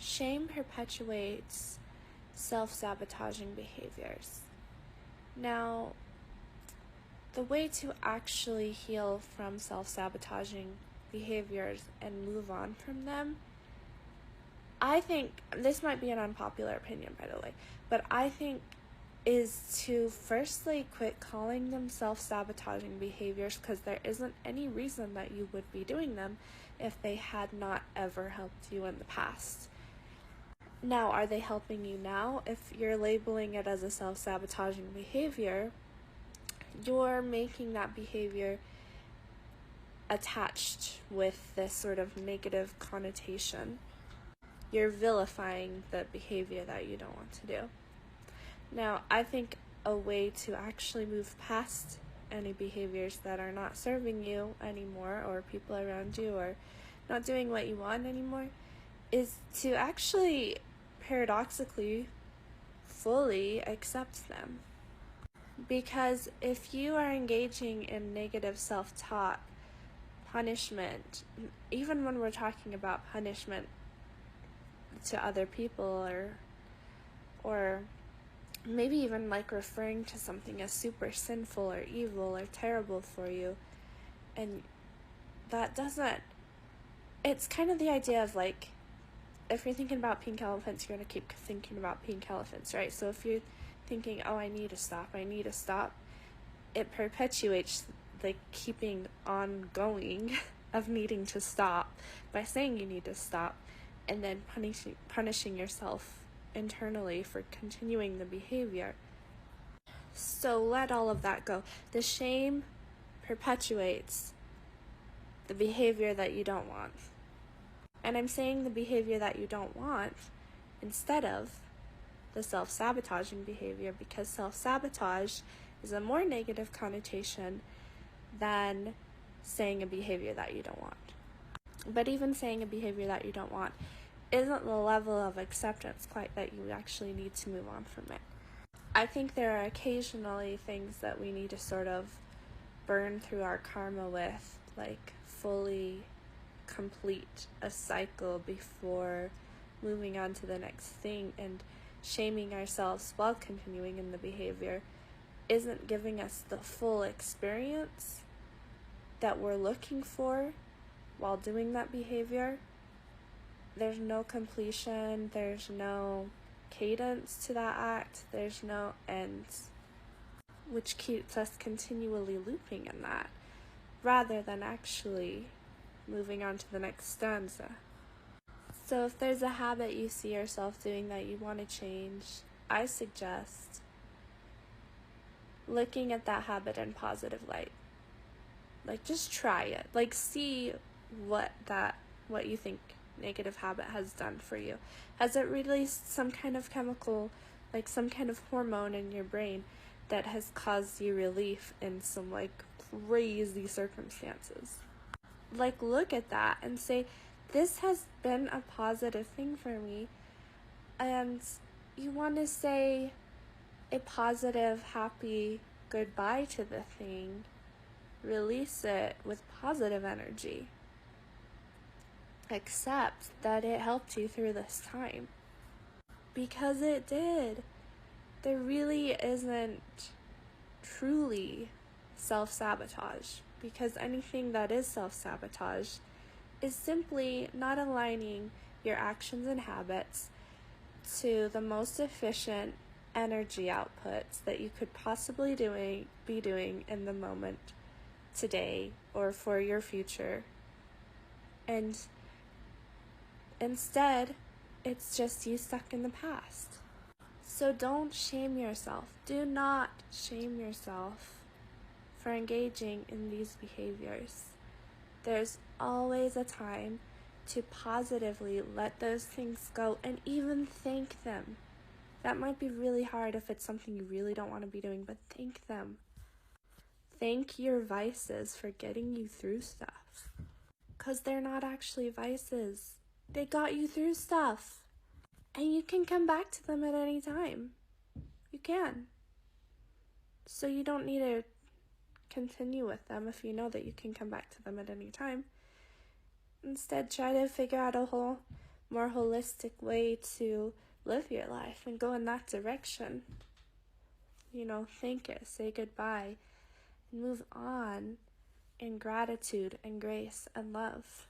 Shame perpetuates self-sabotaging behaviors. Now, the way to actually heal from self-sabotaging behaviors and move on from them, I think, this might be an unpopular opinion, by the way, but I think is to firstly quit calling them self-sabotaging behaviors, because there isn't any reason that you would be doing them if they had not ever helped you in the past. Now, are they helping you now? If you're labeling it as a self-sabotaging behavior, you're making that behavior attached with this sort of negative connotation. You're vilifying the behavior that you don't want to do. Now, I think a way to actually move past any behaviors that are not serving you anymore, or people around you, or not doing what you want anymore, is to actually, paradoxically, fully accept them. Because if you are engaging in negative self-talk, punishment, even when we're talking about punishment to other people, or maybe even like referring to something as super sinful or evil or terrible for you, and that doesn't, it's kind of the idea of like, if you're thinking about pink elephants, you're going to keep thinking about pink elephants, right? So if you're thinking, oh, I need to stop, it perpetuates the keeping on going of needing to stop by saying you need to stop, and then punishing yourself internally for continuing the behavior. So let all of that go. The shame perpetuates the behavior that you don't want. And I'm saying the behavior that you don't want instead of the self-sabotaging behavior, because self-sabotage is a more negative connotation than saying a behavior that you don't want. But even saying a behavior that you don't want isn't the level of acceptance quite that you actually need to move on from it. I think there are occasionally things that we need to sort of burn through our karma with, like fully complete a cycle before moving on to the next thing, and shaming ourselves while continuing in the behavior isn't giving us the full experience that we're looking for while doing that behavior. There's no completion, there's no cadence to that act, there's no end, which keeps us continually looping in that, rather than actually moving on to the next stanza. So if there's a habit you see yourself doing that you want to change, I suggest looking at that habit in positive light. Like, just try it. Like, see what you think negative habit has done for you. Has it released some kind of chemical, like some kind of hormone in your brain that has caused you relief in some like crazy circumstances? Like, look at that and say, this has been a positive thing for me. And you want to say a positive, happy goodbye to the thing. Release it with positive energy. Accept that it helped you through this time. Because it did. There really isn't truly self-sabotage. Because anything that is self-sabotage is simply not aligning your actions and habits to the most efficient energy outputs that you could possibly be doing in the moment, today, or for your future. And instead, it's just you stuck in the past. So don't shame yourself. Do not shame yourself for engaging in these behaviors. There's always a time to positively let those things go and even thank them. That might be really hard if it's something you really don't want to be doing, but thank them. Thank your vices for getting you through stuff. Because they're not actually vices. They got you through stuff. And you can come back to them at any time. You can. So you don't need to continue with them if you know that you can come back to them at any time. Instead, try to figure out a whole more holistic way to live your life and go in that direction. Thank it, say goodbye, and move on in gratitude and grace and love.